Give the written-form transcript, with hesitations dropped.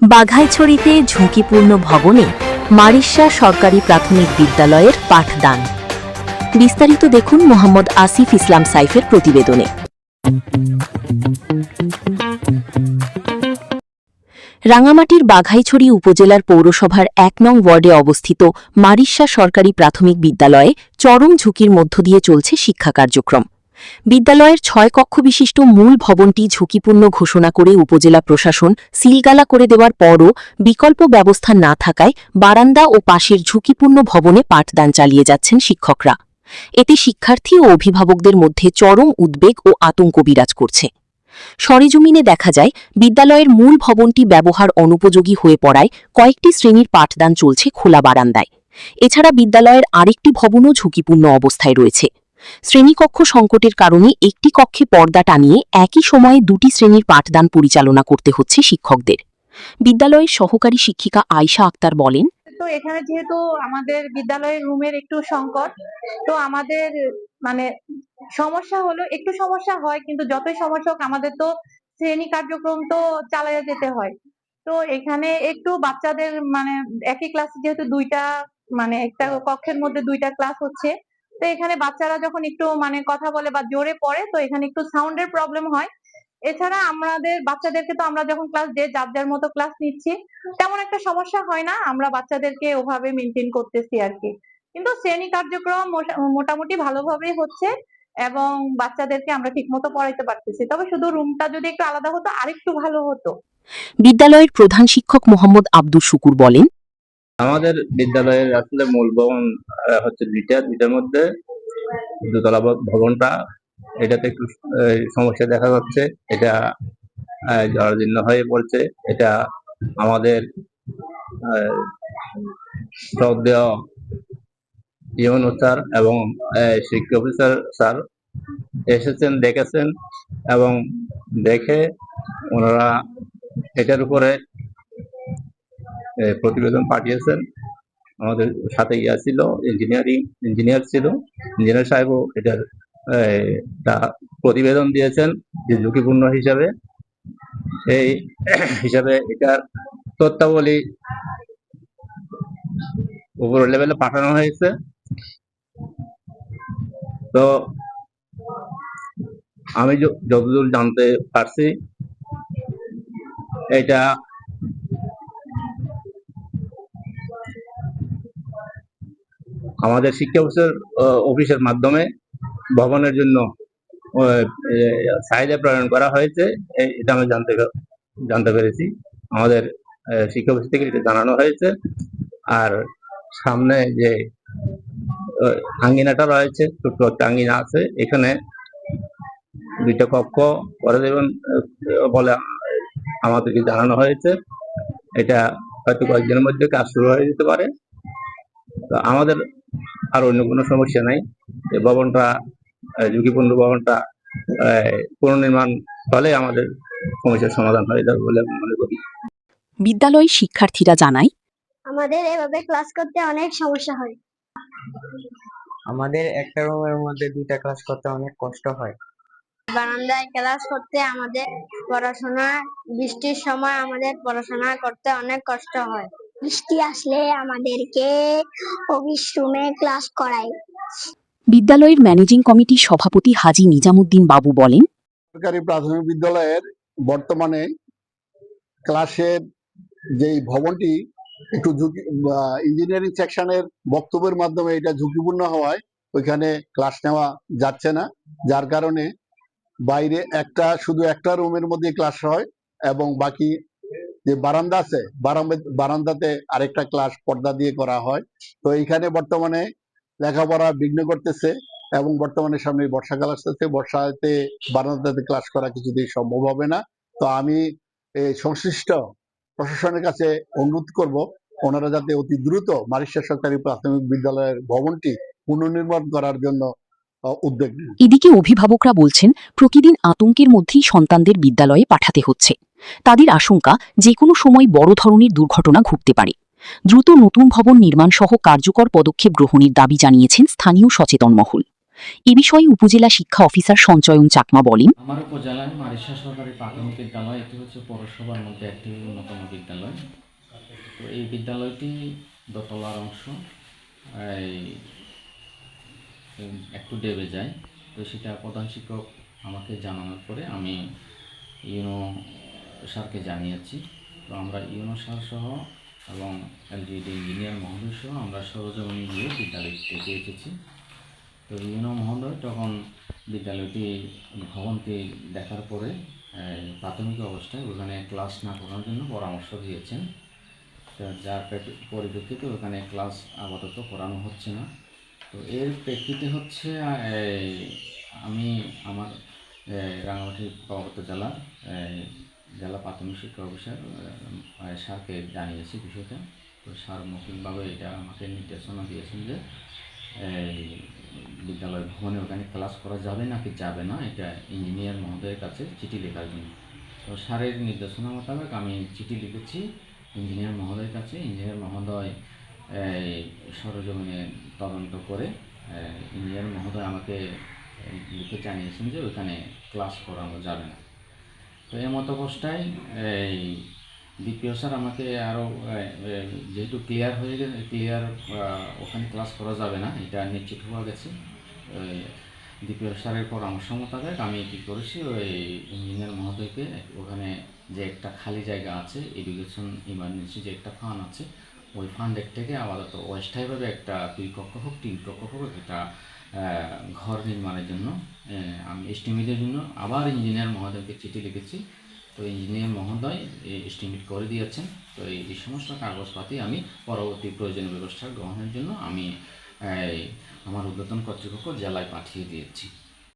বাঘাইছড়িতে ঝুঁকিপূর্ণ ভবনে মারিশা সরকারি প্রাথমিক বিদ্যালয়ের পাঠদান। বিস্তারিত দেখুন মোহাম্মদ আসিফ ইসলাম সাইফের প্রতিবেদনে। রাঙামাটির বাঘাইছড়ি উপজেলার পৌরসভার ১ নং ওয়ার্ডে অবস্থিত মারিশা সরকারি প্রাথমিক বিদ্যালয়ে চরম ঝুঁকির মধ্য দিয়ে চলছে শিক্ষা কার্যক্রম। বিদ্যালয়ের ৬ কক্ষ বিশিষ্ট মূল ভবনটি ঝুঁকিপূর্ণ ঘোষণা করে উপজেলা প্রশাসন সিলগালা করে দেওয়ার পরও বিকল্প ব্যবস্থা না থাকায় বারান্দা ও পাশের ঝুঁকিপূর্ণ ভবনে পাঠদান চালিয়ে যাচ্ছেন শিক্ষকরা। এতে শিক্ষার্থী ও অভিভাবকদের মধ্যে চরম উদ্বেগ ও আতঙ্ক বিরাজ করছে। সরেজমিনে দেখা যায় বিদ্যালয়ের মূল ভবনটি ব্যবহার অনুপযোগী হয়ে পড়ায় কয়েকটি শ্রেণীর পাঠদান চলছে খোলা বারান্দায়। এছাড়া বিদ্যালয়ের আরেকটি ভবনও ঝুঁকিপূর্ণ অবস্থায় রয়েছে। শ্রেণীকক্ষ সংকটের কারণে একটি কক্ষে পর্দা টানিয়ে একই সময়ে দুটি শ্রেণীর পাঠদান পরিচালনা করতে হচ্ছে শিক্ষকদের। বিদ্যালয়ের সহকারী শিক্ষিকা আয়শা আক্তার বলেন, তো এখানে যেহেতু আমাদের বিদ্যালয়ের রুমের একটু সংকট, তো আমাদের মানে সমস্যা হলো, একটু সমস্যা হয়, কিন্তু যতই সমস্যা হোক আমাদের তো শ্রেণী কার্যক্রম তো চালিয়ে যেতে হয়। তো এখানে একটু বাচ্চাদের একই ক্লাসে যেহেতু দুইটা একটা কক্ষের মধ্যে দুইটা ক্লাস হচ্ছে, তো এখানে বাচ্চারা যখন একটু কথা বলে বা জোরে পড়ে, তো এখানে একটু সাউন্ডের প্রবলেম হয়। এছাড়া আমাদের বাচ্চাদেরকে তো আমরা যখন ক্লাস দিয়ে যার যার মতো ক্লাস নিচ্ছি, তেমন একটা সমস্যা হয় না, আমরা বাচ্চাদেরকে ওভাবে মেনটেন করতেছি আর কি। কিন্তু শ্রেণী কার্যক্রম মোটামুটি ভালোভাবেই হচ্ছে এবং বাচ্চাদেরকে আমরা ঠিকমতো পড়াইতে পারতেছি। তবে শুধু রুমটা যদি একটু আলাদা হতো আরেকটু ভালো হতো। বিদ্যালয়ের প্রধান শিক্ষক মোহাম্মদ আব্দুল শুকুর বলেন, আমাদের বিদ্যালয়ের আসলে মূল ভবন হচ্ছে দুইটার মধ্যে দোতলা ভবনটা, এটাতে একটু সমস্যা দেখা যাচ্ছে। এটা জরাজীর্ণ হয়ে পড়ছে। এটা আমাদের শ্রদ্ধেয় ইউনো স্যার এবং শিক্ষা অফিসার স্যার এসেছেন, দেখেছেন এবং দেখে ওনারা এটার উপরে প্রতিবেদন পাঠিয়েছেন। আমাদের সাথে ছিল ইঞ্জিনিয়ার সাহেবও এটার প্রতিবেদন দিয়েছেন যে ঝুঁকিপূর্ণ হিসাবে। এই হিসাবে এটার তথ্যাবলী উপর লেভেলে পাঠানো হয়েছে। তো আমি যতদূর জানতে পারছি, এটা আমাদের শিক্ষা অফিসের মাধ্যমে ভবনের জন্য চাহিদা প্রেরণ করা হয়েছে। এটা আমি জানতে পেরেছি। আমাদের শিক্ষা অফিস থেকে এটা জানানো হয়েছে। আর সামনে যে আঙ্গিনাটা রয়েছে, ছোট্ট একটা আঙ্গিনা আছে, এখানে দুইটা কক্ষ করে দেবেন বলে আমাদেরকে জানানো হয়েছে। এটা হয়তো কয়েকদিনের মধ্যে কাজ শুরু হয়ে যেতে পারে। তো আমাদের আর অন্য কোনো সমস্যা নাই। এই ভবনটা ঝুঁকিপূর্ণ ভবনটা পুনর্নির্মাণ হলে আমাদের সমস্যার সমাধান হয়ে যাবে বলে মনে করি। বিদ্যালয়ের শিক্ষার্থীরা জানায়, আমাদের এভাবে ক্লাস করতে অনেক সমস্যা হয়। আমাদের একটা রুমের মধ্যে দুইটা ক্লাস করতে অনেক কষ্ট হয়। বারান্দায় ক্লাস করতে আমাদের বৃষ্টির সময় আমাদের পড়াশোনা করতে অনেক কষ্ট হয়। বৃষ্টি আসলে আমাদেরকে অফিস রুমে ক্লাস করায়। বিদ্যালয়ের ম্যানেজিং কমিটির সভাপতি হাজী নিজামুদ্দিন বাবু বলেন, সরকারি প্রাথমিক বিদ্যালয়ের বর্তমানে ক্লাসের যেই ভবনটি একটু ইঞ্জিনিয়ারিং সেকশনের বক্তব্যের মাধ্যমে এটা ঝুঁকিপূর্ণ হওয়ায় ওইখানে ক্লাস নেওয়া যাচ্ছে না, যার কারণে বাইরে শুধু একটা রুমের মধ্যে ক্লাস হয় এবং বাকি যে বারান্দা আছে বারান্দাতে আরেকটা ক্লাস পর্দা দিয়ে করা হয়। তো এইখানে বর্তমানে লেখাপড়া বিঘ্ন করতেছে এবং বর্তমানে সামনে বর্ষাকাল আসতেছে, বর্ষাতে বারান্দাতে ক্লাস করা কিছুতেই সম্ভব হবে না। তো আমি সংশ্লিষ্ট প্রশাসনের কাছে অনুরোধ করব, ওনারা যাতে অতি দ্রুত মারিশা সরকারি প্রাথমিক বিদ্যালয়ের ভবনটি পুনর্নির্মাণ করার জন্য উদ্যোগ নেন। এদিকে অভিভাবকরা বলছেন, প্রতিদিন আতঙ্কের মধ্যেই সন্তানদের বিদ্যালয়ে পাঠাতে হচ্ছে। তাদের আশঙ্কা যে কোনো সময় বড় ধরনের দুর্ঘটনা ঘটতে পারে। দ্রুত নতুন ভবন নির্মাণ সহ কার্যকর পদক্ষেপ গ্রহণের দাবি জানিয়েছেন স্থানীয় সচেতন মহল। এ বিষয়ে উপজেলা শিক্ষা অফিসার সঞ্চয়ন চাকমা বলেন, আমার উপজেলায় মারিশা সরকারি প্রাথমিক বিদ্যালয়, এটি হচ্ছে পৌরসভার মধ্যে একটি অন্যতম বিদ্যালয়। তো এই বিদ্যালয়টি দোতলার অংশ এই একটু ডেবে যায়। তো সেটা প্রধান শিক্ষক আমাকে জানানোর পরে আমি ইউনো স্যারকে জানিয়েছি। তো আমরা ইউনো স্যার সহ এবং এলজিডি ইঞ্জিনিয়ার মহোদয় সহ আমরা সরজমিনে গিয়ে বিদ্যালয়টিতে পৌঁছেছি। তো ইউনো মহোদয় তখন বিদ্যালয়টি ভবনটি দেখার পরে প্রাথমিক অবস্থায় ওখানে ক্লাস না করার জন্য পরামর্শ দিয়েছেন। তো যার পরিপ্রেক্ষিতে ওখানে ক্লাস আপাতত করানো হচ্ছে না। তো এর প্রেক্ষিতে হচ্ছে আমি আমার রাঙামাটি পার্বত্য জেলার জেলা প্রাথমিক শিক্ষা অফিসার স্যারকে জানিয়েছি বিষয়টা। তো স্যার মৌখিকভাবে এটা আমাকে নির্দেশনা দিয়েছেন যে বিদ্যালয় ভবনে ওখানে ক্লাস করা যাবে নাকি যাবে না, এটা ইঞ্জিনিয়ার মহোদয়ের কাছে চিঠি লেখার জন্য। তো স্যারের নির্দেশনা মোতাবেক আমি চিঠি লিখেছি ইঞ্জিনিয়ার মহোদয়ের কাছে। ইঞ্জিনিয়ার মহোদয় সরজমিনে তদন্ত করে ইঞ্জিনিয়ার মহোদয় আমাকে লিখে জানিয়েছেন যে ওইখানে ক্লাস করানো যাবে না। তো এই মতো অবস্থায় ডিপিও স্যার আমাকে আরও যেহেতু ক্লিয়ার ওখানে ক্লাস করা যাবে না এটা নিশ্চিত হওয়া গেছে, ডিপিও স্যারের পরামর্শ মোতাবেক আমি কী করেছি ওই ইঞ্জিনিয়ার মহোদয়কে ওখানে যে একটা খালি জায়গা আছে এডুকেশন ইমার্জেন্সি যে একটা ফান্ড আছে ওই ফান্ডের থেকে আপাতত অস্থায়ীভাবে একটা 2 কক্ষ হোক 3 কক্ষ হোক একটা ঘর নির্মাণের জন্য আমি এস্টিমেটের জন্য আবার ইঞ্জিনিয়ার মহোদয়কে চিঠি লিখেছি। তো ইঞ্জিনিয়ার মহোদয় এস্টিমেট করে দিয়েছেন। তো এই সমস্ত কাগজপাতি আমি পরবর্তী প্রয়োজনীয় ব্যবস্থা গ্রহণের জন্য আমি আমার ঊর্ধ্বতন কর্তৃপক্ষ জেলায় পাঠিয়ে দিয়েছি।